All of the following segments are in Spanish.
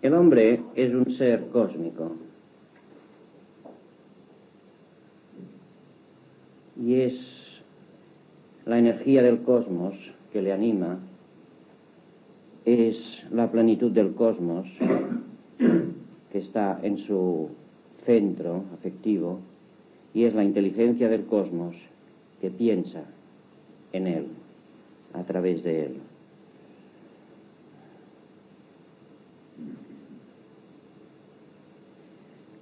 El hombre es un ser cósmico y es la energía del cosmos que le anima, es la plenitud del cosmos que está en su centro afectivo y es la inteligencia del cosmos que piensa en él, a través de él.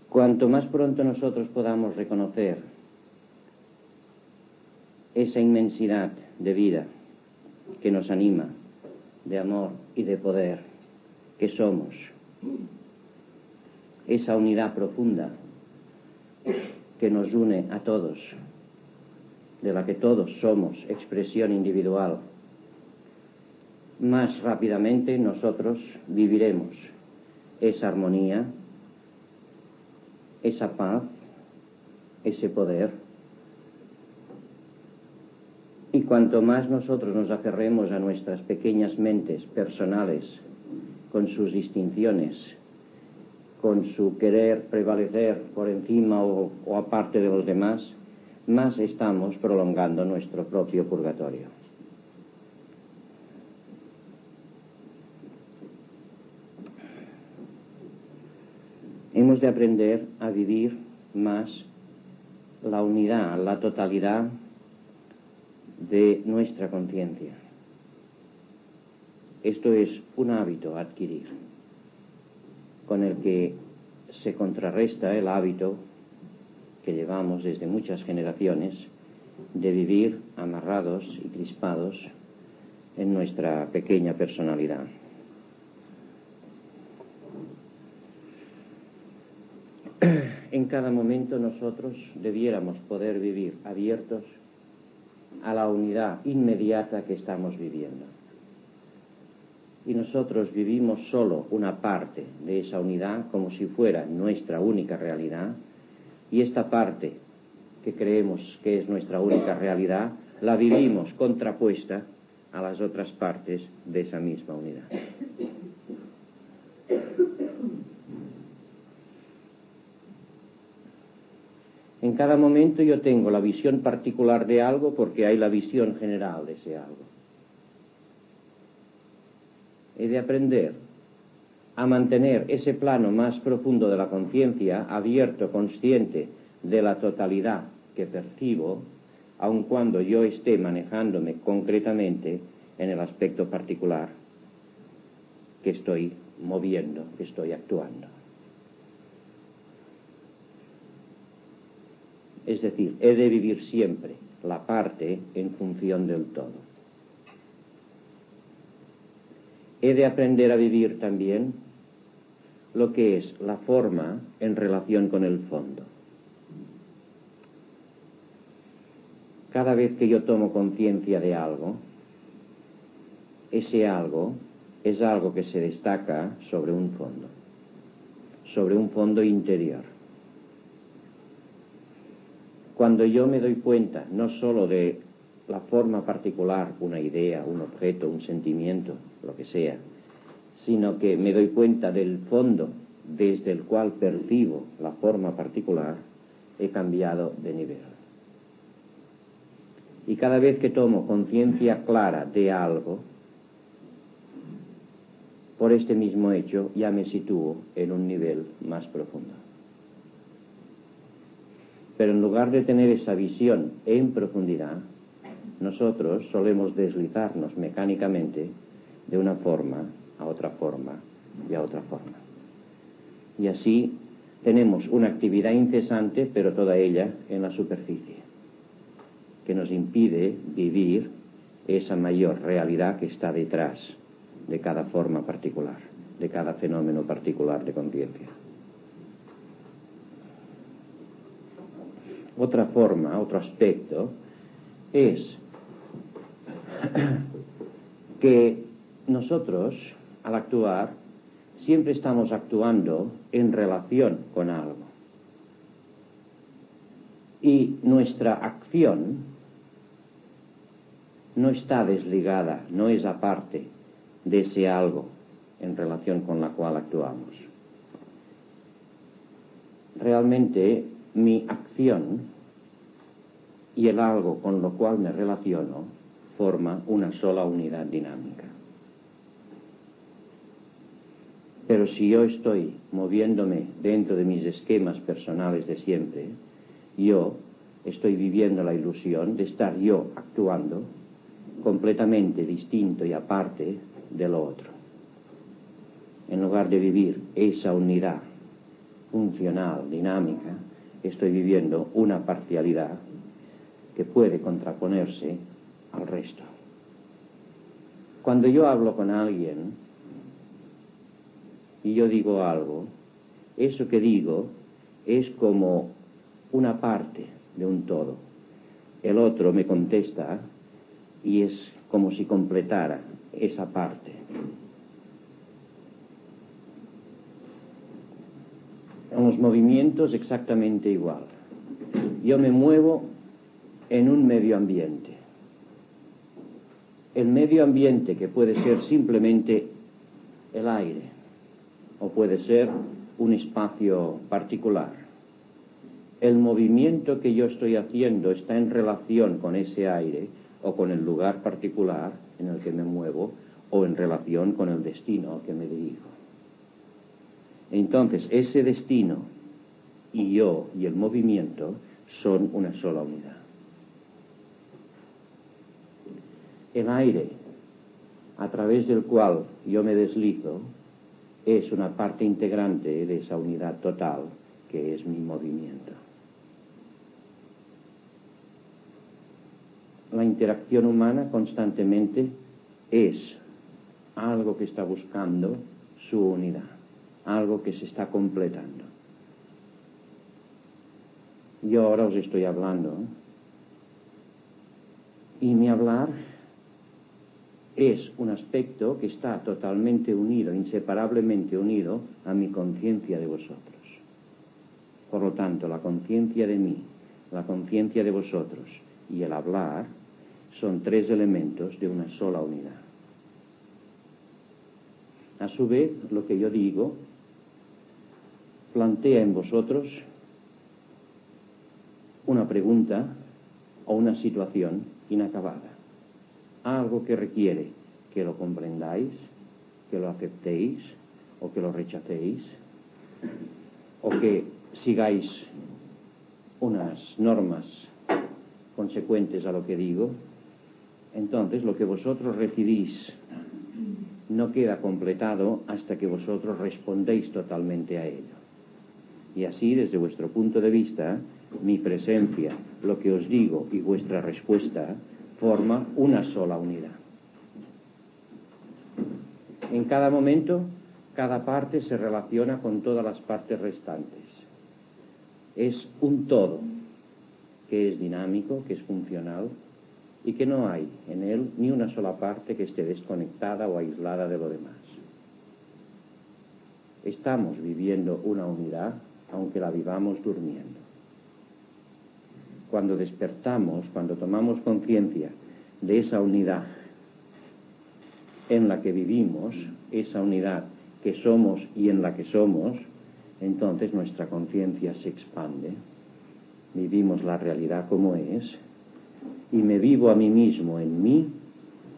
Cuanto más pronto nosotros podamos reconocer esa inmensidad de vida que nos anima, de amor y de poder que somos, esa unidad profunda que nos une a todos, de la que todos somos expresión individual, más rápidamente nosotros viviremos esa armonía, esa paz, ese poder. Y cuanto más nosotros nos aferremos a nuestras pequeñas mentes personales, con sus distinciones, con su querer prevalecer por encima o aparte de los demás, más estamos prolongando nuestro propio purgatorio. Hemos de aprender a vivir más la unidad, la totalidad de nuestra conciencia. Esto es un hábito a adquirir, con el que se contrarresta el hábito que llevamos desde muchas generaciones de vivir amarrados y crispados en nuestra pequeña personalidad. En cada momento nosotros debiéramos poder vivir abiertos a la unidad inmediata que estamos viviendo. Y nosotros vivimos solo una parte de esa unidad como si fuera nuestra única realidad, y esta parte que creemos que es nuestra única realidad la vivimos contrapuesta a las otras partes de esa misma unidad. En cada momento yo tengo la visión particular de algo porque hay la visión general de ese algo. He de aprender a mantener ese plano más profundo de la conciencia abierto, consciente de la totalidad que percibo, aun cuando yo esté manejándome concretamente en el aspecto particular que estoy moviendo, que estoy actuando. Es decir, he de vivir siempre la parte en función del todo. He de aprender a vivir también lo que es la forma en relación con el fondo. Cada vez que yo tomo conciencia de algo, ese algo es algo que se destaca sobre un fondo interior. Cuando yo me doy cuenta no solo de la forma particular, una idea, un objeto, un sentimiento, lo que sea, sino que me doy cuenta del fondo desde el cual percibo la forma particular, he cambiado de nivel. Y cada vez que tomo conciencia clara de algo, por este mismo hecho ya me sitúo en un nivel más profundo. Pero en lugar de tener esa visión en profundidad, nosotros solemos deslizarnos mecánicamente de una forma a otra forma y a otra forma. Y así tenemos una actividad incesante, pero toda ella en la superficie, que nos impide vivir esa mayor realidad que está detrás de cada forma particular, de cada fenómeno particular de conciencia. Otra forma, otro aspecto, es que nosotros, al actuar, siempre estamos actuando en relación con algo. Y nuestra acción no está desligada, no es aparte de ese algo en relación con la cual actuamos. Realmente mi acción y el algo con lo cual me relaciono forma una sola unidad dinámica. Pero si yo estoy moviéndome dentro de mis esquemas personales de siempre, yo estoy viviendo la ilusión de estar yo actuando completamente distinto y aparte de lo otro. En lugar de vivir esa unidad funcional, dinámica, estoy viviendo una parcialidad que puede contraponerse al resto. Cuando yo hablo con alguien y yo digo algo, eso que digo es como una parte de un todo. El otro me contesta y es como si completara esa parte. En los movimientos exactamente igual. Yo me muevo en un medio ambiente. El medio ambiente, que puede ser simplemente el aire o puede ser un espacio particular. El movimiento que yo estoy haciendo está en relación con ese aire o con el lugar particular en el que me muevo o en relación con el destino al que me dirijo. Entonces, ese destino y yo y el movimiento son una sola unidad. El aire a través del cual yo me deslizo es una parte integrante de esa unidad total que es mi movimiento. La interacción humana constantemente es algo que está buscando su unidad, algo que se está completando. Yo ahora os estoy hablando y mi hablar es un aspecto que está totalmente unido, inseparablemente unido a mi conciencia de vosotros. Por lo tanto, la conciencia de mí, la conciencia de vosotros y el hablar son tres elementos de una sola unidad. A su vez, lo que yo digo plantea en vosotros una pregunta o una situación inacabada. Algo que requiere que lo comprendáis, que lo aceptéis o que lo rechacéis, o que sigáis unas normas consecuentes a lo que digo. Entonces lo que vosotros recibís no queda completado hasta que vosotros respondéis totalmente a ello. Y así, desde vuestro punto de vista, mi presencia, lo que os digo y vuestra respuesta forma una sola unidad. En cada momento, cada parte se relaciona con todas las partes restantes. Es un todo que es dinámico, que es funcional y que no hay en él ni una sola parte que esté desconectada o aislada de lo demás. Estamos viviendo una unidad, aunque la vivamos durmiendo. Cuando despertamos, cuando tomamos conciencia de esa unidad en la que vivimos, esa unidad que somos y en la que somos, entonces nuestra conciencia se expande, vivimos la realidad como es, y me vivo a mí mismo en mí,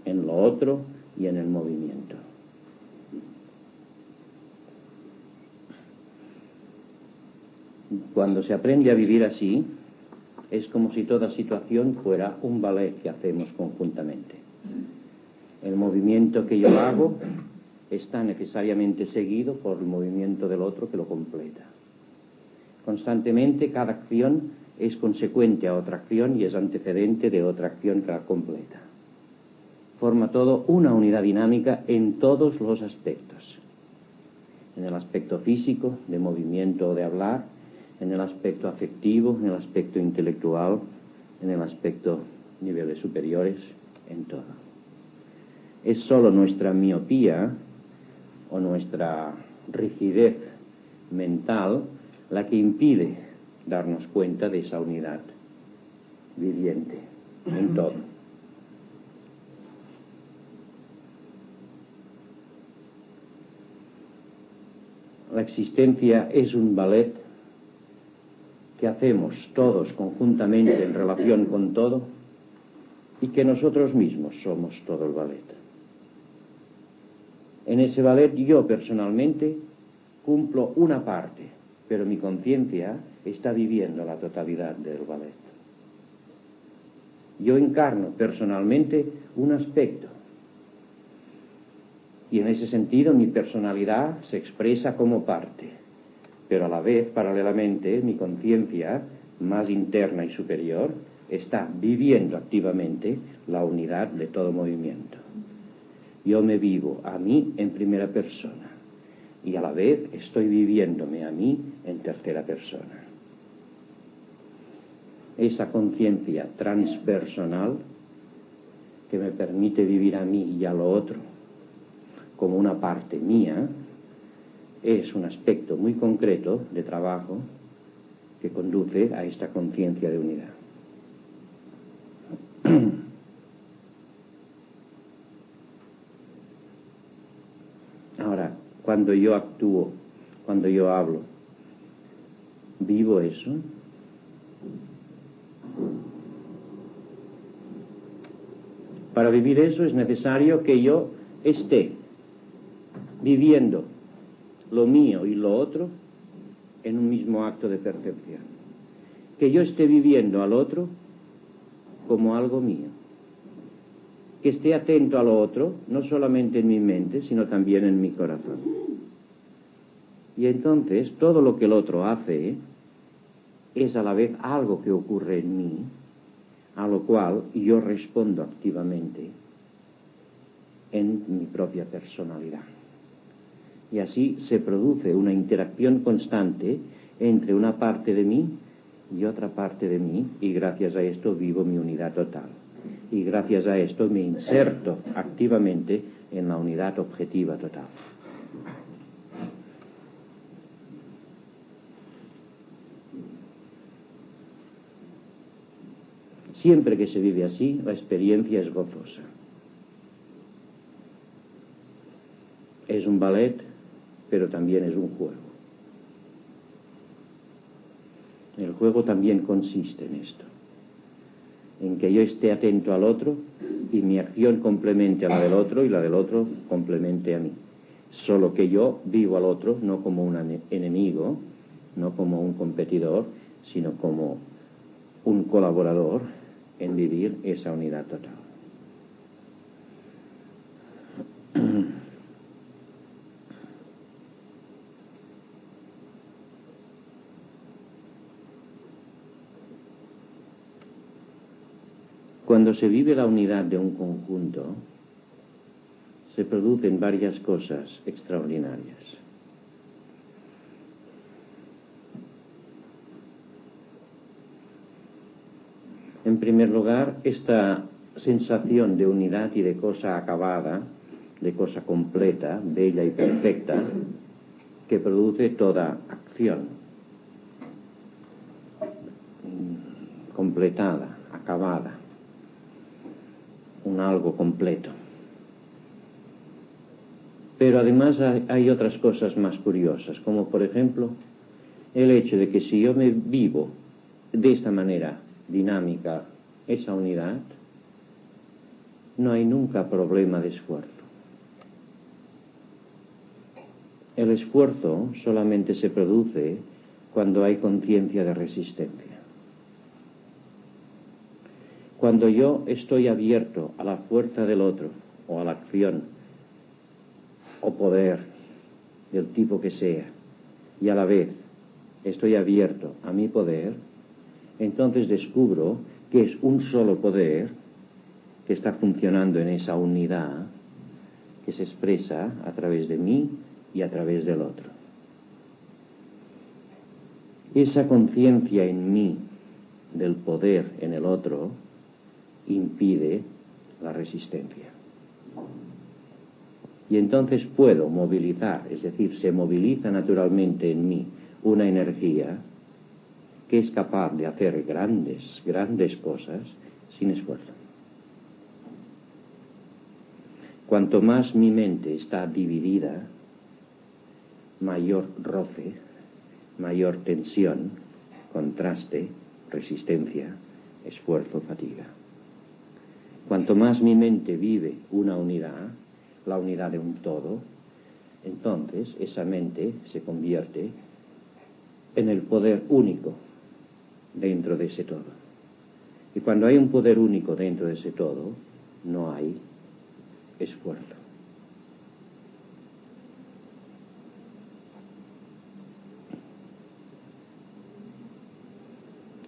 en lo otro y en el movimiento. Cuando se aprende a vivir así, es como si toda situación fuera un ballet que hacemos conjuntamente. El movimiento que yo hago está necesariamente seguido por el movimiento del otro que lo completa. Constantemente cada acción es consecuente a otra acción y es antecedente de otra acción que la completa. Forma todo una unidad dinámica en todos los aspectos. En el aspecto físico, de movimiento o de hablar, en el aspecto afectivo, en el aspecto intelectual, en el aspecto niveles superiores, en todo. Es solo nuestra miopía o nuestra rigidez mental la que impide darnos cuenta de esa unidad viviente en todo. La existencia es un ballet que hacemos todos conjuntamente en relación con todo y que nosotros mismos somos todo el ballet. En ese ballet yo personalmente cumplo una parte, pero mi conciencia está viviendo la totalidad del ballet. Yo encarno personalmente un aspecto y en ese sentido mi personalidad se expresa como parte, pero a la vez, paralelamente, mi conciencia más interna y superior está viviendo activamente la unidad de todo movimiento. Yo me vivo a mí en primera persona y a la vez estoy viviéndome a mí en tercera persona. Esa conciencia transpersonal que me permite vivir a mí y a lo otro como una parte mía es un aspecto muy concreto de trabajo que conduce a esta conciencia de unidad. Ahora, cuando yo actúo, cuando yo hablo, ¿vivo eso? Para vivir eso es necesario que yo esté viviendo lo mío y lo otro en un mismo acto de percepción. Que yo esté viviendo al otro como algo mío. Que esté atento a lo otro, no solamente en mi mente, sino también en mi corazón. Y entonces todo lo que el otro hace es a la vez algo que ocurre en mí, a lo cual yo respondo activamente en mi propia personalidad. Y así se produce una interacción constante entre una parte de mí y otra parte de mí, y gracias a esto vivo mi unidad total. Y gracias a esto me inserto activamente en la unidad objetiva total. Siempre que se vive así, la experiencia es gozosa. Es un ballet, pero también es un juego. El juego también consiste en esto, en que yo esté atento al otro y mi acción complemente a la del otro y la del otro complemente a mí. Solo que yo vivo al otro no como un enemigo, no como un competidor, sino como un colaborador en vivir esa unidad total. Cuando se vive la unidad de un conjunto, se producen varias cosas extraordinarias. En primer lugar, esta sensación de unidad y de cosa acabada, de cosa completa, bella y perfecta, que produce toda acción, completada, acabada, un algo completo. Pero además hay otras cosas más curiosas, como por ejemplo el hecho de que si yo me vivo de esta manera dinámica esa unidad, no hay nunca problema de esfuerzo. El esfuerzo solamente se produce cuando hay conciencia de resistencia. Cuando yo estoy abierto a la fuerza del otro, o a la acción, o poder, del tipo que sea, y a la vez estoy abierto a mi poder, entonces descubro que es un solo poder que está funcionando en esa unidad que se expresa a través de mí y a través del otro. Esa conciencia en mí del poder en el otro impide la resistencia. Y entonces puedo movilizar, es decir, se moviliza naturalmente en mí una energía que es capaz de hacer grandes cosas sin esfuerzo. Cuanto más mi mente está dividida, mayor roce, mayor tensión, contraste, resistencia, esfuerzo, fatiga. Cuanto más mi mente vive una unidad, la unidad de un todo, entonces esa mente se convierte en el poder único dentro de ese todo. Y cuando hay un poder único dentro de ese todo, no hay esfuerzo.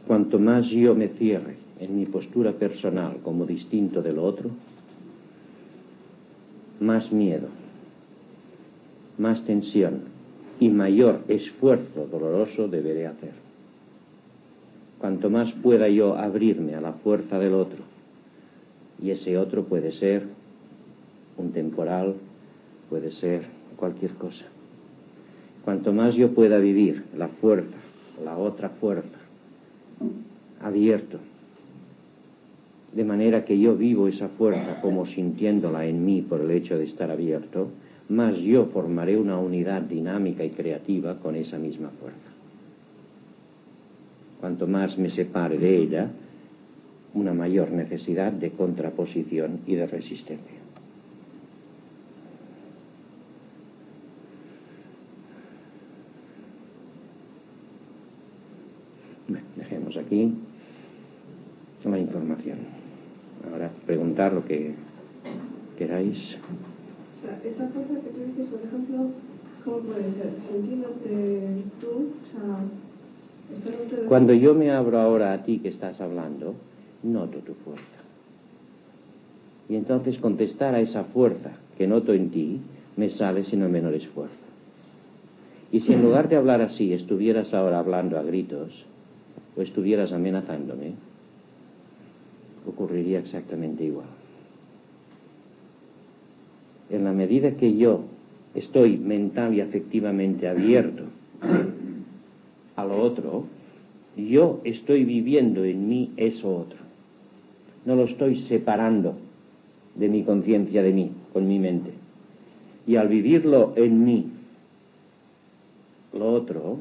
Cuanto más yo me cierre en mi postura personal como distinto del otro, más miedo, más tensión y mayor esfuerzo doloroso deberé hacer. Cuanto más pueda yo abrirme a la fuerza del otro, y ese otro puede ser un temporal, puede ser cualquier cosa. Cuanto más yo pueda vivir la fuerza, la otra fuerza, abierto, de manera que yo vivo esa fuerza como sintiéndola en mí por el hecho de estar abierto, más yo formaré una unidad dinámica y creativa con esa misma fuerza. Cuanto más me separe de ella, una mayor necesidad de contraposición y de resistencia. Bueno, dejemos aquí la información. Ahora preguntar lo que queráis. O sea, esa fuerza que tú dices, por ejemplo, ¿cómo puede ser? Sintiéndote tú, o sea, estándote... Cuando yo me abro ahora a ti que estás hablando, noto tu fuerza. Y entonces contestar a esa fuerza que noto en ti me sale sin el menor esfuerzo. Y si en lugar de hablar así estuvieras ahora hablando a gritos o estuvieras amenazándome, ocurriría exactamente igual. En la medida que yo estoy mental y afectivamente abierto a lo otro, yo estoy viviendo en mí eso otro. No lo estoy separando de mi conciencia de mí, con mi mente. Y al vivirlo en mí, lo otro,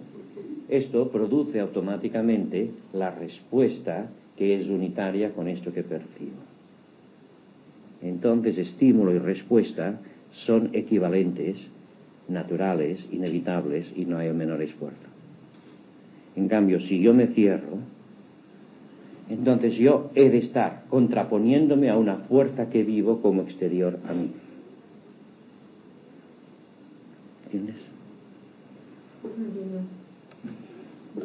esto produce automáticamente la respuesta que es unitaria con esto que percibo. Entonces, estímulo y respuesta son equivalentes, naturales, inevitables, y no hay el menor esfuerzo. En cambio, si yo me cierro, entonces yo he de estar contraponiéndome a una fuerza que vivo como exterior a mí. ¿Entiendes?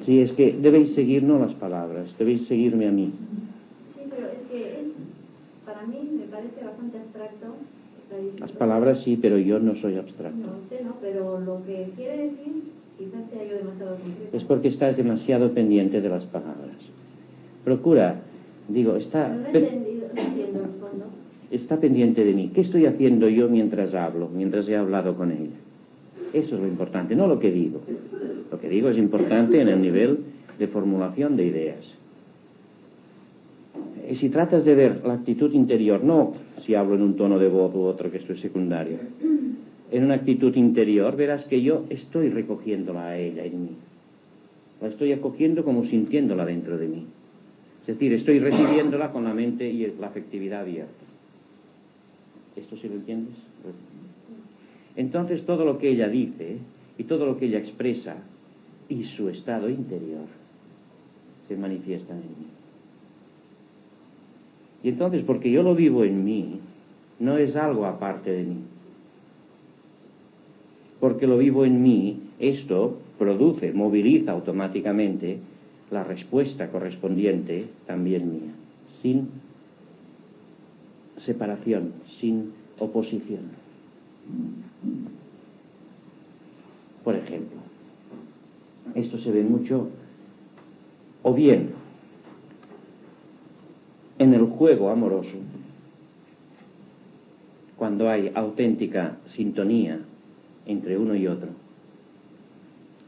Sí, es que debéis seguir no las palabras, debéis seguirme a mí. Sí, pero es que para mí me parece bastante abstracto. Las palabras sí, pero yo no soy abstracto. No, usted no, pero lo que quiere decir quizás sea yo demasiado concreto. Es porque estás demasiado pendiente de las palabras. Procura, digo, está... No he entendido, no entiendo el fondo. Está pendiente de mí. ¿Qué estoy haciendo yo mientras hablo, mientras he hablado con ella? Eso es lo importante, no lo que digo. Lo que digo es importante en el nivel de formulación de ideas. Si tratas de ver la actitud interior, no si hablo en un tono de voz u otro, que esto es secundario, en una actitud interior verás que yo estoy recogiéndola a ella en mí. La estoy acogiendo como sintiéndola dentro de mí. Es decir, estoy recibiéndola con la mente y la afectividad abierta. ¿Esto sí lo entiendes? Entonces todo lo que ella dice y todo lo que ella expresa y su estado interior se manifiestan en mí. Y entonces, porque yo lo vivo en mí, no es algo aparte de mí. Porque lo vivo en mí, esto produce, moviliza automáticamente la respuesta correspondiente también mía, sin separación, sin oposición. Por ejemplo, esto se ve mucho, o bien en el juego amoroso, cuando hay auténtica sintonía entre uno y otro,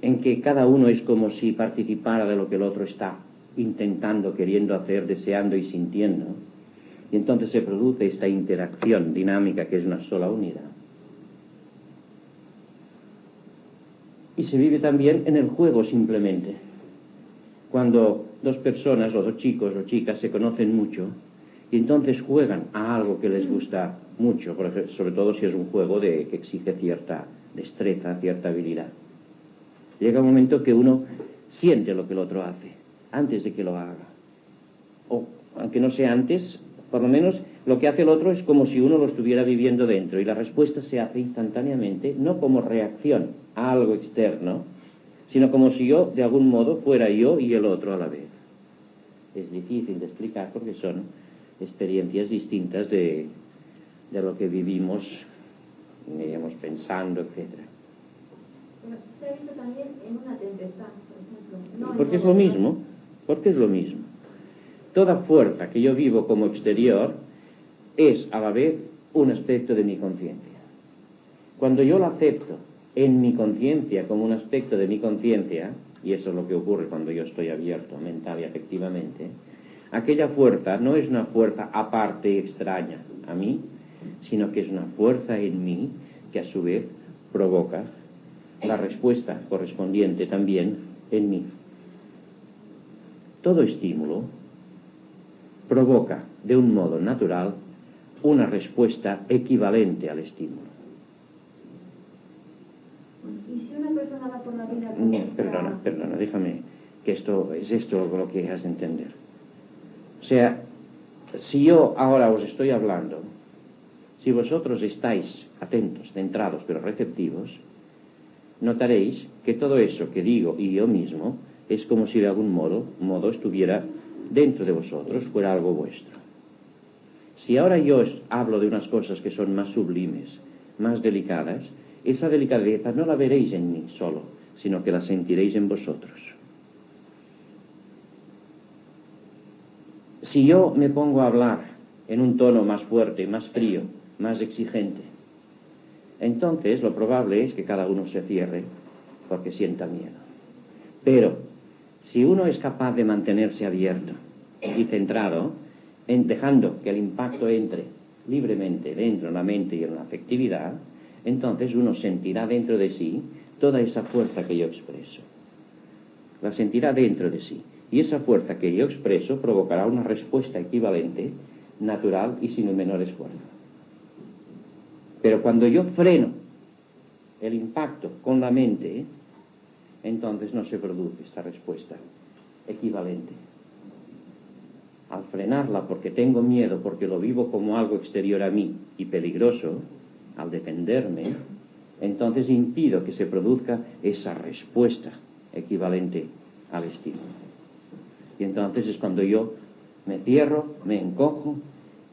en que cada uno es como si participara de lo que el otro está intentando, queriendo hacer, deseando y sintiendo, y entonces se produce esta interacción dinámica que es una sola unidad. Y se vive también en el juego simplemente. Cuando dos personas, o dos chicos o chicas, se conocen mucho y entonces juegan a algo que les gusta mucho, por ejemplo, sobre todo si es un juego que exige cierta destreza, cierta habilidad. Llega un momento que uno siente lo que el otro hace antes de que lo haga. O, aunque no sea antes, por lo menos lo que hace el otro es como si uno lo estuviera viviendo dentro, y la respuesta se hace instantáneamente, no como reacción a algo externo, sino como si yo, de algún modo, fuera yo y el otro a la vez. Es difícil de explicar porque son experiencias distintas de lo que vivimos, digamos, pensando, etcétera. Se ha visto también en una tempestad, por ejemplo. Porque es lo mismo, porque es lo mismo. Toda fuerza que yo vivo como exterior es a la vez un aspecto de mi conciencia. Cuando yo lo acepto en mi conciencia como un aspecto de mi conciencia, y eso es lo que ocurre cuando yo estoy abierto mental y afectivamente, aquella fuerza no es una fuerza aparte, extraña a mí, sino que es una fuerza en mí que a su vez provoca la respuesta correspondiente también en mí. Todo estímulo provoca de un modo natural una respuesta equivalente al estímulo. Y si una persona va por la vida... Perdona, déjame, que esto lo que has de entender. O sea, si yo ahora os estoy hablando, si vosotros estáis atentos, centrados, pero receptivos, notaréis que todo eso que digo y yo mismo es como si de algún modo estuviera dentro de vosotros, fuera algo vuestro. Si ahora yo os hablo de unas cosas que son más sublimes, más delicadas, esa delicadeza no la veréis en mí solo, sino que la sentiréis en vosotros. Si yo me pongo a hablar en un tono más fuerte, más frío, más exigente, entonces lo probable es que cada uno se cierre porque sienta miedo. Pero si uno es capaz de mantenerse abierto y centrado, dejando que el impacto entre libremente dentro de la mente y en la afectividad, entonces uno sentirá dentro de sí toda esa fuerza que yo expreso. La sentirá dentro de sí. Y esa fuerza que yo expreso provocará una respuesta equivalente, natural y sin el menor esfuerzo. Pero cuando yo freno el impacto con la mente, entonces no se produce esta respuesta equivalente. Al frenarla porque tengo miedo, porque lo vivo como algo exterior a mí y peligroso, al defenderme, entonces impido que se produzca esa respuesta equivalente al estímulo. Y entonces es cuando yo me cierro, me encojo,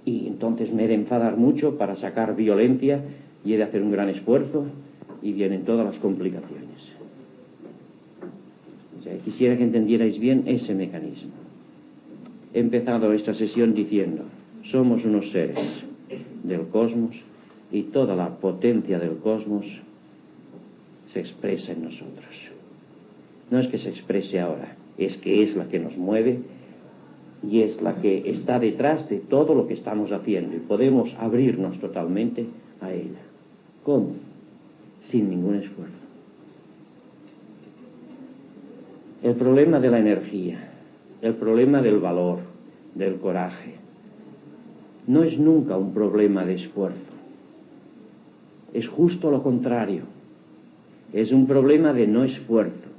y entonces me he de enfadar mucho para sacar violencia y he de hacer un gran esfuerzo y vienen todas las complicaciones. O sea, quisiera que entendierais bien ese mecanismo. He empezado esta sesión diciendo, somos unos seres del cosmos y toda la potencia del cosmos se expresa en nosotros. No es que se exprese ahora, es que es la que nos mueve y es la que está detrás de todo lo que estamos haciendo y podemos abrirnos totalmente a ella. ¿Cómo? Sin ningún esfuerzo. El problema de la energía, el problema del valor, del coraje, no es nunca un problema de esfuerzo. Es justo lo contrario. Es un problema de no esfuerzo.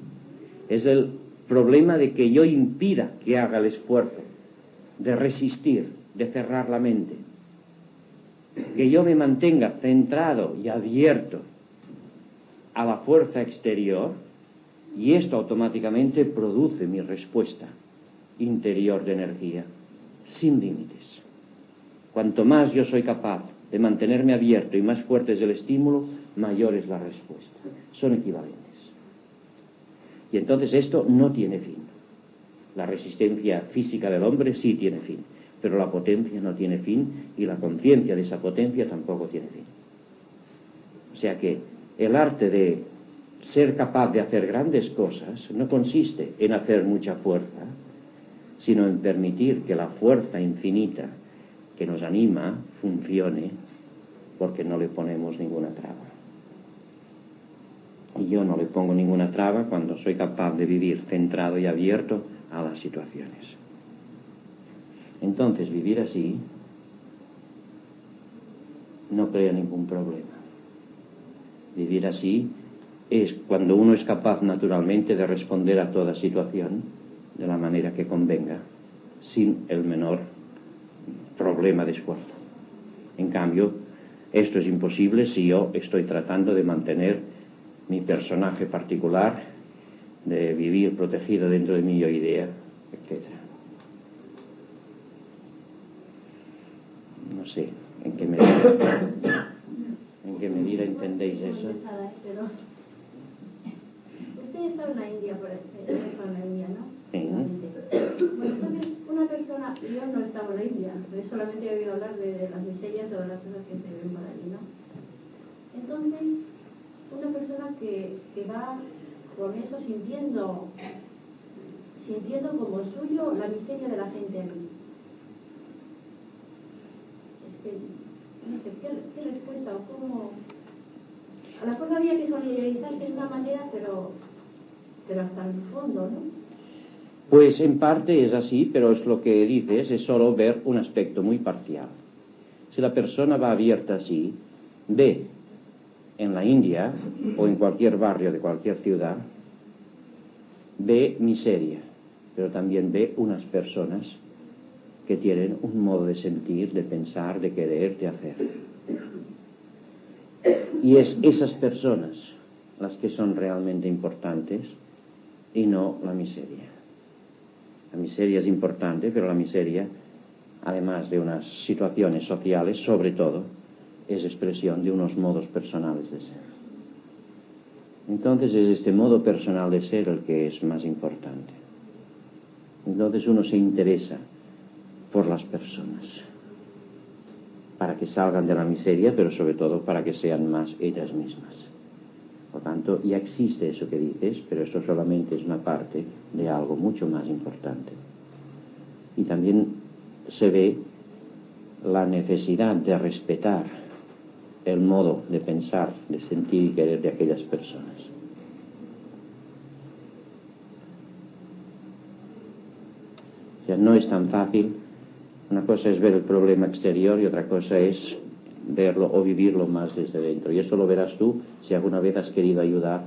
Es el problema de que yo impida que haga el esfuerzo, de resistir, de cerrar la mente. Que yo me mantenga centrado y abierto a la fuerza exterior, y esto automáticamente produce mi respuesta interior de energía, sin límites. Cuanto más yo soy capaz de mantenerme abierto y más fuerte es el estímulo, mayor es la respuesta. Son equivalentes. Y entonces esto no tiene fin. La resistencia física del hombre sí tiene fin, pero la potencia no tiene fin y la conciencia de esa potencia tampoco tiene fin. O sea que el arte de ser capaz de hacer grandes cosas no consiste en hacer mucha fuerza, sino en permitir que la fuerza infinita que nos anima funcione porque no le ponemos ninguna traba. Y yo no le pongo ninguna traba cuando soy capaz de vivir centrado y abierto a las situaciones. Entonces, vivir así no crea ningún problema. Vivir así es cuando uno es capaz naturalmente de responder a toda situación de la manera que convenga, sin el menor problema de esfuerzo. En cambio, esto es imposible si yo estoy tratando de mantener mi personaje particular, de vivir protegido dentro de mi yo idea, etc. No sé en qué medida entendéis eso. Usted está en la India, por ejemplo, está en la India, ¿no? Sí. Bueno, entonces una persona, yo no estaba en la India, solamente he oído hablar de las miserias o de las cosas que se ven por allí, ¿no? Entonces, una persona que va con eso sintiendo como suyo la miseria de la gente allí. No sé, ¿qué respuesta o cómo? A la mejor no había que solidarizarse de una manera, pero hasta el fondo, ¿no? Pues en parte es así, pero es lo que dices, es solo ver un aspecto muy parcial. Si la persona va abierta así, ve en la India o en cualquier barrio de cualquier ciudad, ve miseria, pero también ve unas personas que tienen un modo de sentir, de pensar, de querer, de hacer. Y es esas personas las que son realmente importantes y no la miseria. La miseria es importante, pero la miseria, además de unas situaciones sociales, sobre todo, es expresión de unos modos personales de ser. Entonces es este modo personal de ser el que es más importante. Entonces uno se interesa por las personas, para que salgan de la miseria, pero sobre todo para que sean más ellas mismas. Por tanto, ya existe eso que dices, pero eso solamente es una parte de algo mucho más importante. Y también se ve la necesidad de respetar el modo de pensar, de sentir y querer de aquellas personas. O sea, no es tan fácil. Una cosa es ver el problema exterior y otra cosa es verlo o vivirlo más desde dentro. Y esto lo verás tú si alguna vez has querido ayudar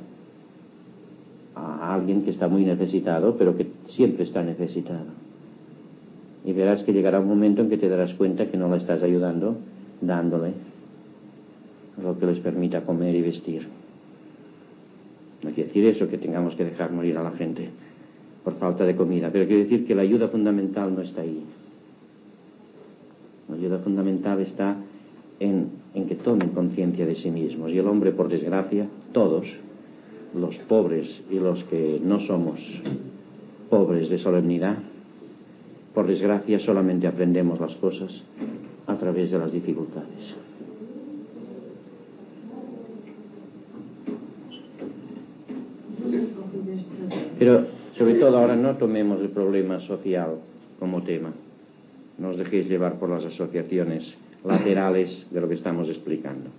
a alguien que está muy necesitado, pero que siempre está necesitado. Y verás que llegará un momento en que te darás cuenta que no la estás ayudando dándole lo que les permita comer y vestir. No quiere decir eso que tengamos que dejar morir a la gente por falta de comida, pero quiere decir que la ayuda fundamental no está ahí. La ayuda fundamental está en que tomen conciencia de sí mismos. Y el hombre, por desgracia, todos, los pobres y los que no somos pobres de solemnidad, por desgracia solamente aprendemos las cosas a través de las dificultades. Pero sobre todo ahora no tomemos el problema social como tema. No os dejéis llevar por las asociaciones laterales de lo que estamos explicando.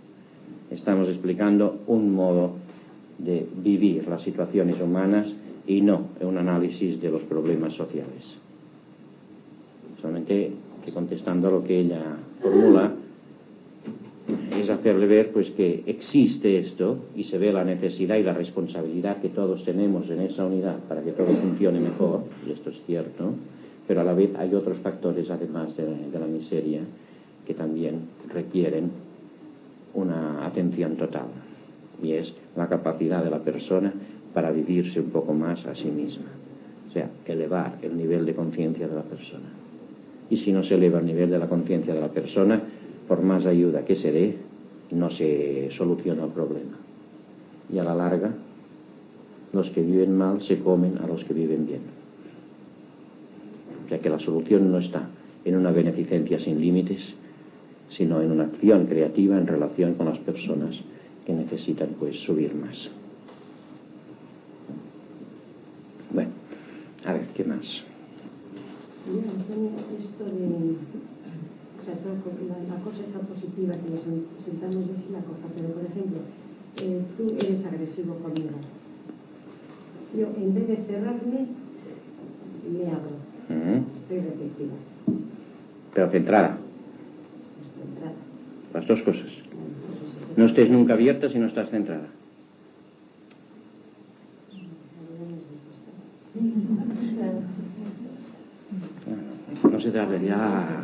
Estamos explicando un modo de vivir las situaciones humanas y no un análisis de los problemas sociales. Solamente que contestando a lo que ella formula es hacerle ver pues que existe esto y se ve la necesidad y la responsabilidad que todos tenemos en esa unidad para que todo funcione mejor, y esto es cierto, pero a la vez hay otros factores además de la miseria que también requieren una atención total, y es la capacidad de la persona para vivirse un poco más a sí misma, o sea, elevar el nivel de conciencia de la persona. Y si no se eleva el nivel de la conciencia de la persona, por más ayuda que se dé, no se soluciona el problema. Y a la larga, los que viven mal se comen a los que viven bien. O sea que la solución no está en una beneficencia sin límites, sino en una acción creativa en relación con las personas que necesitan pues subir más. Bueno, a ver, ¿qué más? Esto de, o sea, la cosa es tan positiva que nos sentamos de sí la cosa, pero por ejemplo, tú eres agresivo conmigo, yo en vez de cerrarme, me abro. Estoy receptiva. Pero centrada. Centrada. Las dos cosas. No estés nunca abierta si no estás centrada. No se trata ya.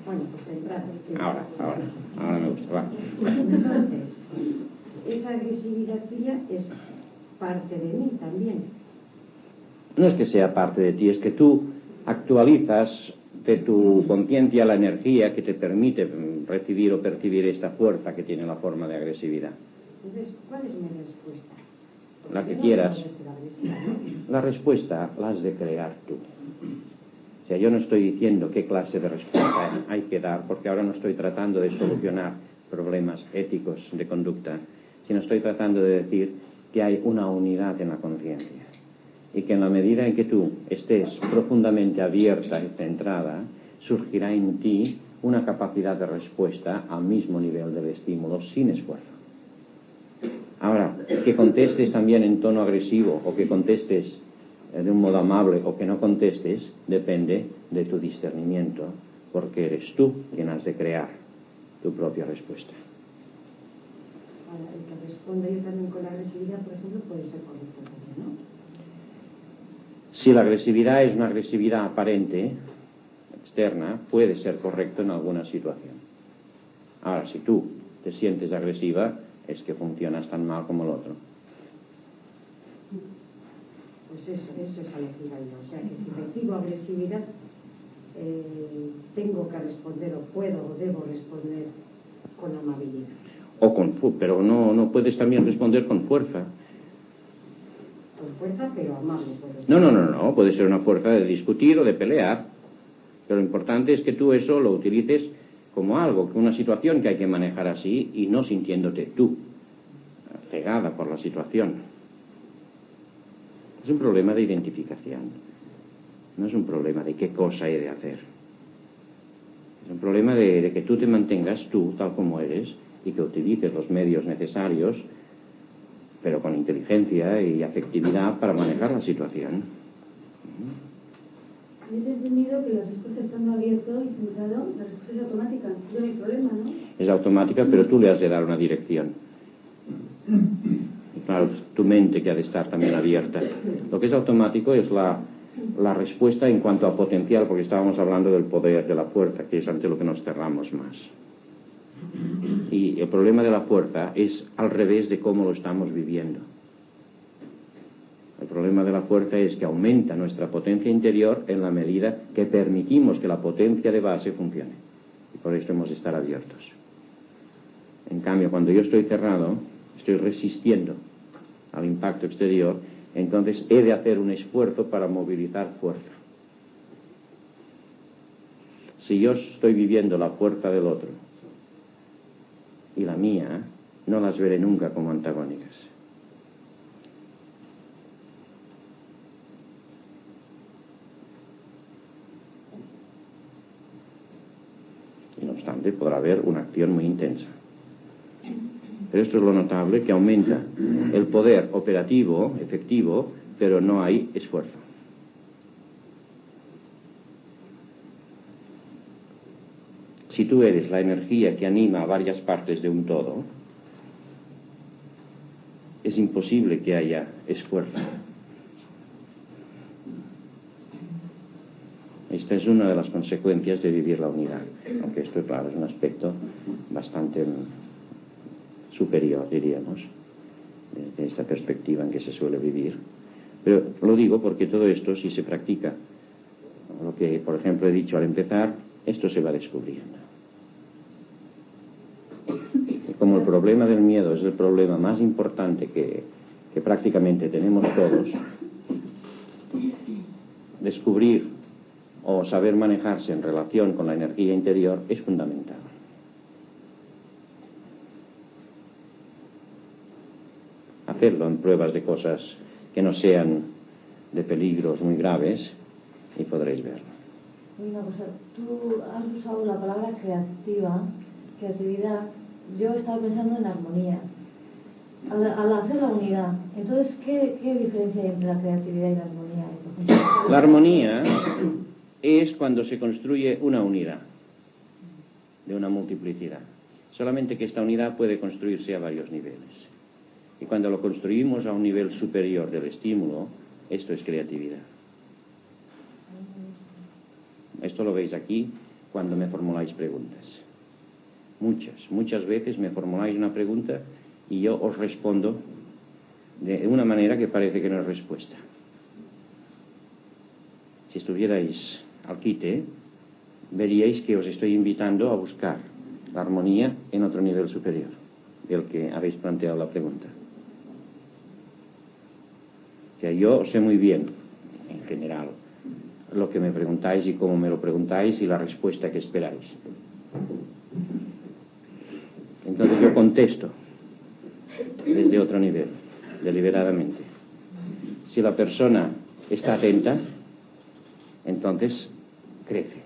Bueno, pues centrada, sí. Ahora me gusta, va. Entonces, esa agresividad tuya es parte de mí también. No es que sea parte de ti, es que tú actualizas de tu conciencia la energía que te permite recibir o percibir esta fuerza que tiene la forma de agresividad. Entonces, ¿cuál es mi respuesta? Porque La que yo quieras. No puedo ser agresiva, ¿no? La respuesta la has de crear tú. O sea, yo no estoy diciendo qué clase de respuesta hay que dar, porque ahora no estoy tratando de solucionar problemas éticos de conducta, sino estoy tratando de decir que hay una unidad en la conciencia y que en la medida en que tú estés profundamente abierta y centrada, surgirá en ti una capacidad de respuesta al mismo nivel del estímulo sin esfuerzo. Ahora, que contestes también en tono agresivo o que contestes de un modo amable o que no contestes, depende de tu discernimiento, porque eres tú quien has de crear tu propia respuesta. Ahora, el que responda yo también con la agresividad, por ejemplo, puede ser correcto también, ¿no? Si la agresividad es una agresividad aparente, externa, puede ser correcto en alguna situación. Ahora, si tú te sientes agresiva, es que funcionas tan mal como el otro. Pues eso es a lo que iba yo. O sea, que si recibo agresividad, tengo que responder, o puedo, o debo responder con amabilidad. Pero no puedes también responder con fuerza. Con fuerza, pero amable. Puede ser. No. Puede ser una fuerza de discutir o de pelear. Pero lo importante es que tú eso lo utilices como algo, una situación que hay que manejar así y no sintiéndote tú cegada por la situación. Es un problema de identificación. No es un problema de qué cosa he de hacer. Es un problema de que tú te mantengas tú tal como eres y que utilices los medios necesarios, pero con inteligencia y afectividad para manejar la situación. Yo he entendido que la respuesta estando abierto y centrado, la respuesta es automática, no hay problema, ¿no? Es automática, pero tú le has de dar una dirección. Y claro, es tu mente que ha de estar también abierta. Lo que es automático es la respuesta en cuanto a potencial, porque estábamos hablando del poder, de la fuerza, que es ante lo que nos cerramos más. Y el problema de la fuerza es al revés de cómo lo estamos viviendo. El problema de la fuerza es que aumenta nuestra potencia interior en la medida que permitimos que la potencia de base funcione. Y por eso hemos de estar abiertos. En cambio, cuando yo estoy cerrado, estoy resistiendo al impacto exterior, entonces he de hacer un esfuerzo para movilizar fuerza. Si yo estoy viviendo la fuerza del otro y la mía, no las veré nunca como antagónicas. Y no obstante, podrá haber una acción muy intensa. Pero esto es lo notable, que aumenta el poder operativo, efectivo, pero no hay esfuerzo. Si tú eres la energía que anima a varias partes de un todo, es imposible que haya esfuerzo. Esta es una de las consecuencias de vivir la unidad, aunque esto, claro, es un aspecto bastante superior, diríamos, desde esta perspectiva en que se suele vivir. Pero lo digo porque todo esto, si se practica, lo que, por ejemplo, he dicho al empezar, esto se va descubriendo. Y como el problema del miedo es el problema más importante que prácticamente tenemos todos, descubrir o saber manejarse en relación con la energía interior es fundamental. Hacerlo en pruebas de cosas que no sean de peligros muy graves y podréis verlo. Una cosa, tú has usado la palabra creatividad. Yo estaba pensando en armonía. al hacer la unidad. Entonces, ¿qué diferencia hay entre la creatividad y la armonía? La armonía es cuando se construye una unidad de una multiplicidad. Solamente que esta unidad puede construirse a varios niveles. Y cuando lo construimos a un nivel superior del estímulo, esto es creatividad. Esto lo veis aquí cuando me formuláis preguntas. Muchas veces me formuláis una pregunta y yo os respondo de una manera que parece que no es respuesta. Si estuvierais al quite, veríais que os estoy invitando a buscar la armonía en otro nivel superior del que habéis planteado la pregunta. O sea, yo sé muy bien, en general, lo que me preguntáis y cómo me lo preguntáis y la respuesta que esperáis. Entonces yo contesto desde otro nivel, deliberadamente. Si la persona está atenta, entonces crece.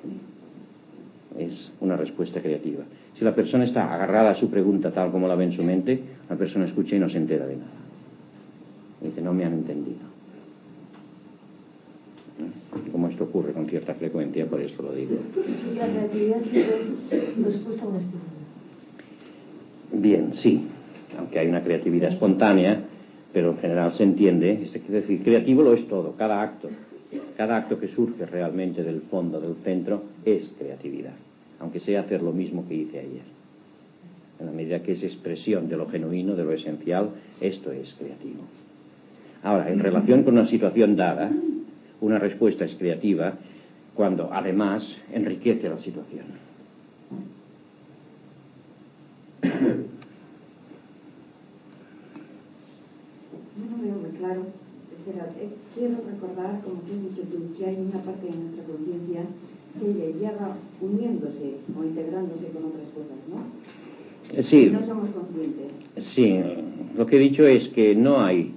Es una respuesta creativa. Si la persona está agarrada a su pregunta tal como la ve en su mente, la persona escucha y no se entera de nada. Dice, no me han entendido. Como esto ocurre con cierta frecuencia, por eso lo digo. ¿Y la creatividad siempre es respuesta a un estímulo? Bien, sí. Aunque hay una creatividad espontánea, pero en general se entiende. Es decir, creativo lo es todo. Cada acto que surge realmente del fondo, del centro, es creatividad. Aunque sea hacer lo mismo que hice ayer. En la medida que es expresión de lo genuino, de lo esencial, esto es creativo. Ahora, en relación con una situación dada, una respuesta es creativa cuando además enriquece la situación. Yo no veo muy claro. Quiero recordar, como tú has dicho tú, que hay una parte de nuestra conciencia que ya va uniéndose o integrándose con otras cosas, ¿no? Sí. No somos conscientes. Sí, lo que he dicho es que no hay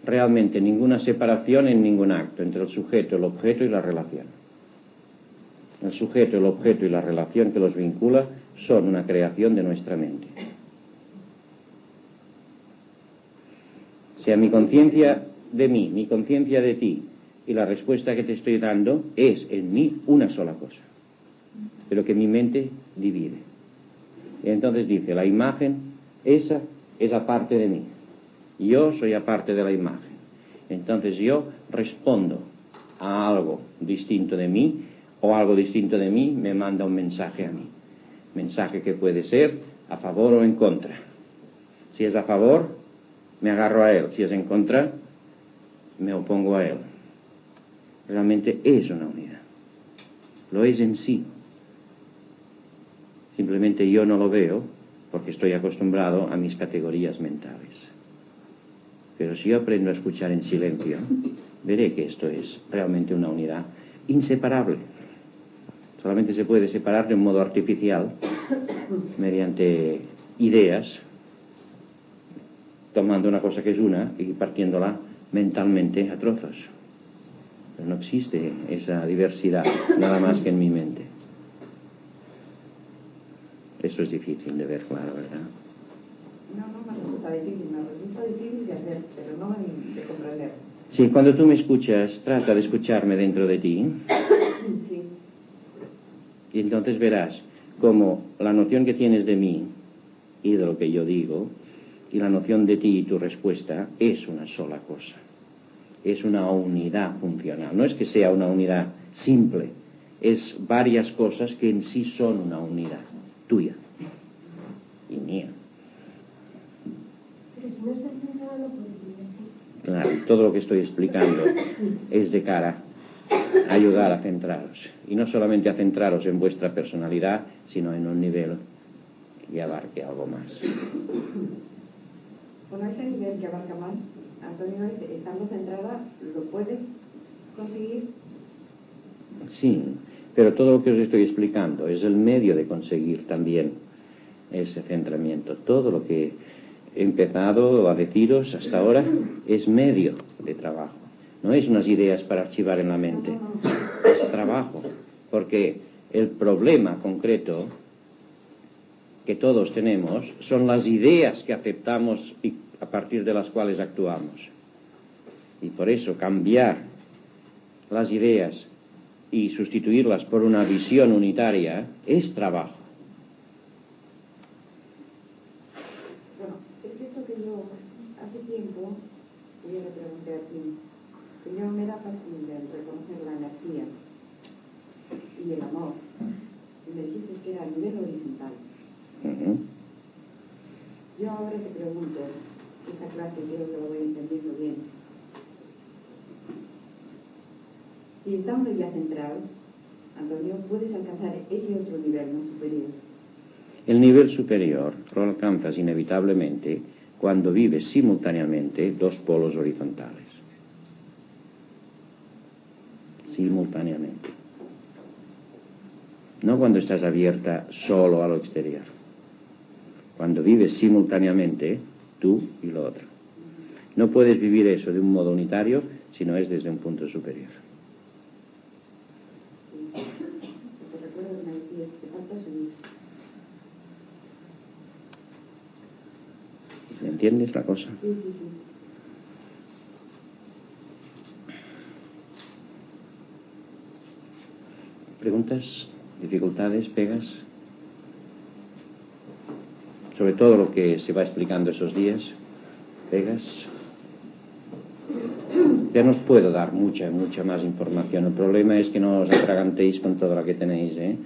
realmente ninguna separación en ningún acto entre el sujeto, el objeto y la relación. El sujeto, el objeto y la relación que los vincula son una creación de nuestra mente. O sea, mi conciencia de mí, mi conciencia de ti y la respuesta que te estoy dando es en mí una sola cosa, pero que mi mente divide. Y entonces dice, la imagen, esa es aparte de mí. Yo soy aparte de la imagen. Entonces yo respondo a algo distinto de mí, o algo distinto de mí me manda un mensaje a mí. Mensaje que puede ser a favor o en contra. Si es a favor, me agarro a él. Si es en contra, me opongo a él. Realmente es una unidad. Lo es en sí. Simplemente yo no lo veo porque estoy acostumbrado a mis categorías mentales. Pero si yo aprendo a escuchar en silencio, veré que esto es realmente una unidad inseparable. Solamente se puede separar de un modo artificial, mediante ideas, tomando una cosa que es una y partiéndola mentalmente a trozos. Pero no existe esa diversidad, nada más que en mi mente. Eso es difícil de ver claro, ¿verdad? No me resulta difícil de hacer, pero no de comprender. Sí, cuando tú me escuchas, trata de escucharme dentro de ti. Sí. Y entonces verás cómo la noción que tienes de mí y de lo que yo digo, y la noción de ti y tu respuesta, es una sola cosa. Es una unidad funcional. No es que sea una unidad simple, es varias cosas que en sí son una unidad tuya y mía. Pero si no estás centrado en lo positivo, sí. Claro, todo lo que estoy explicando es de cara a ayudar a centraros. Y no solamente a centraros en vuestra personalidad, sino en un nivel que abarque algo más. Bueno, ese nivel que abarca más, Antonio, estando centrada, ¿lo puedes conseguir? Sí, pero todo lo que os estoy explicando es el medio de conseguir también ese centramiento. Todo lo que he empezado a deciros hasta ahora es medio de trabajo. No es unas ideas para archivar en la mente, es trabajo, porque el problema concreto que todos tenemos son las ideas que aceptamos y a partir de las cuales actuamos. Y por eso cambiar las ideas y sustituirlas por una visión unitaria es trabajo. Bueno, es cierto que yo hace tiempo, yo le pregunté a ti, que yo me era fácil el reconocer la energía y el amor, y me dijiste que era a nivel horizontal. Yo ahora te pregunto, esta clase creo que lo voy entendiendo bien, si estando ya central, Antonio, puedes alcanzar ese otro nivel más superior. El nivel superior lo alcanzas inevitablemente cuando vives simultáneamente dos polos horizontales. Simultáneamente. No cuando estás abierta solo a lo exterior. Cuando vives simultáneamente tú y lo otro. No puedes vivir eso de un modo unitario si no es desde un punto superior. Te recuerdo que me decías que te falta subir. ¿Entiendes la cosa? Sí. ¿Preguntas? ¿Dificultades? ¿Pegas? Sobre todo lo que se va explicando esos días. ¿Pegas? Ya no os puedo dar mucha más información. El problema es que no os atragantéis con todo lo que tenéis, ¿eh?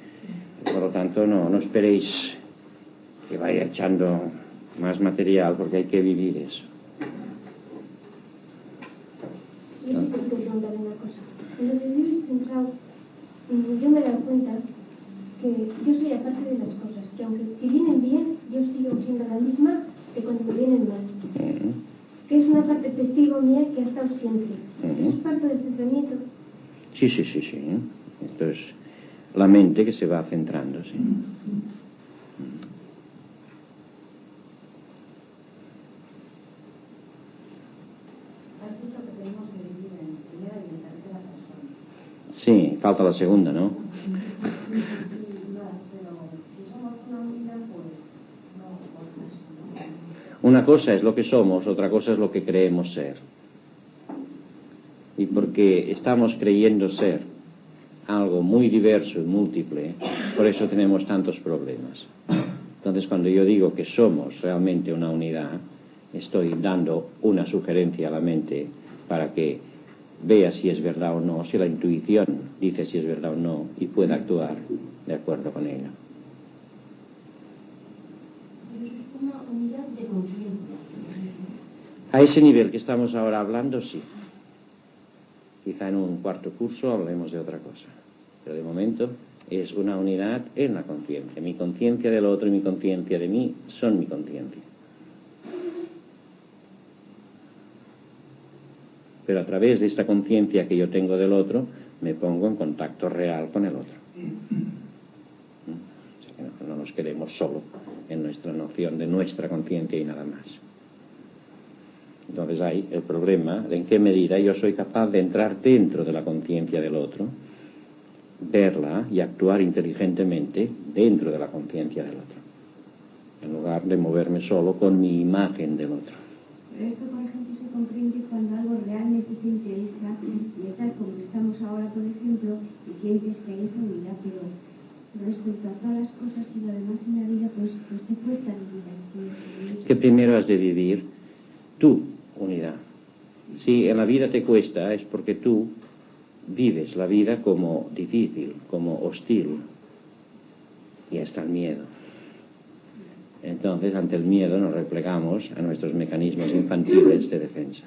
Por lo tanto, no esperéis que vaya echando más material, porque hay que vivir eso. Yo sí te quiero preguntar una cosa. En lo que vives centrado, yo me he dado cuenta que yo soy aparte de las cosas, que aunque si vienen bien, yo sigo siendo la misma que cuando me vienen mal. Que es una parte testigo mía que ha estado siempre. Eso es parte del centramiento. Sí. Esto es la mente que se va centrando, sí. Has dicho que tenemos que vivir en primera y en tercera persona. Sí, falta la segunda, ¿no? No, pero si somos una unidad, pues no, otras no. Una cosa es lo que somos, otra cosa es lo que creemos ser. Y porque estamos creyendo ser algo muy diverso y múltiple, por eso tenemos tantos problemas. Entonces, cuando yo digo que somos realmente una unidad, estoy dando una sugerencia a la mente para que vea si es verdad o no, si la intuición dice si es verdad o no, y pueda actuar de acuerdo con ella. Pero es una unidad de conciencia. A ese nivel que estamos ahora hablando, sí. Quizá en un cuarto curso hablemos de otra cosa. Pero de momento es una unidad en la conciencia. Mi conciencia del otro y mi conciencia de mí son mi conciencia. Pero a través de esta conciencia que yo tengo del otro, me pongo en contacto real con el otro. O sea que no nos quedemos solo en nuestra noción de nuestra conciencia y nada más. Entonces hay el problema de en qué medida yo soy capaz de entrar dentro de la conciencia del otro, verla y actuar inteligentemente dentro de la conciencia del otro, en lugar de moverme solo con mi imagen del otro. Pero esto, por ejemplo, se comprende cuando algo realmente te interesa, y estás como estamos ahora, por ejemplo, y sientes que hay esa unidad, pero respecto a todas las cosas y lo demás en la vida, pues te cuesta vivir esto. Que primero has de vivir tu unidad. Si en la vida te cuesta, es porque tú vives la vida como difícil, como hostil, y está el miedo. Entonces, ante el miedo nos replegamos a nuestros mecanismos infantiles de defensa.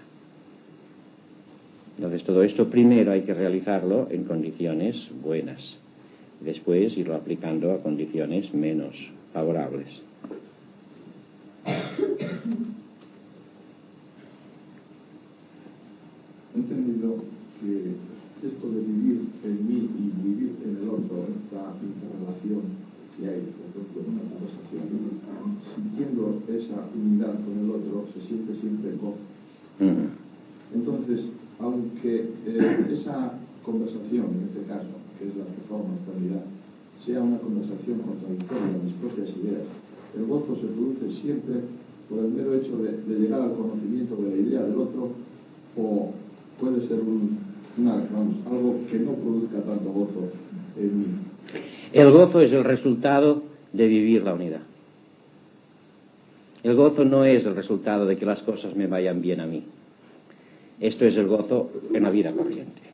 Entonces, todo esto primero hay que realizarlo en condiciones buenas, después irlo aplicando a condiciones menos favorables. He entendido que esto de vivir en mí y vivir en el otro, esta interrelación que hay, por ejemplo, en una conversación, sintiendo esa unidad con el otro, se siente siempre gozo. Entonces, aunque esa conversación, en este caso, que es la que forma estabilidad, sea una conversación contradictoria a mis propias ideas, el gozo se produce siempre por el mero hecho de llegar al conocimiento de la idea del otro, o puede ser algo que no produzca tanto gozo en mí. El gozo es el resultado de vivir la unidad. El gozo no es el resultado de que las cosas me vayan bien a mí. Esto es el gozo en la vida corriente.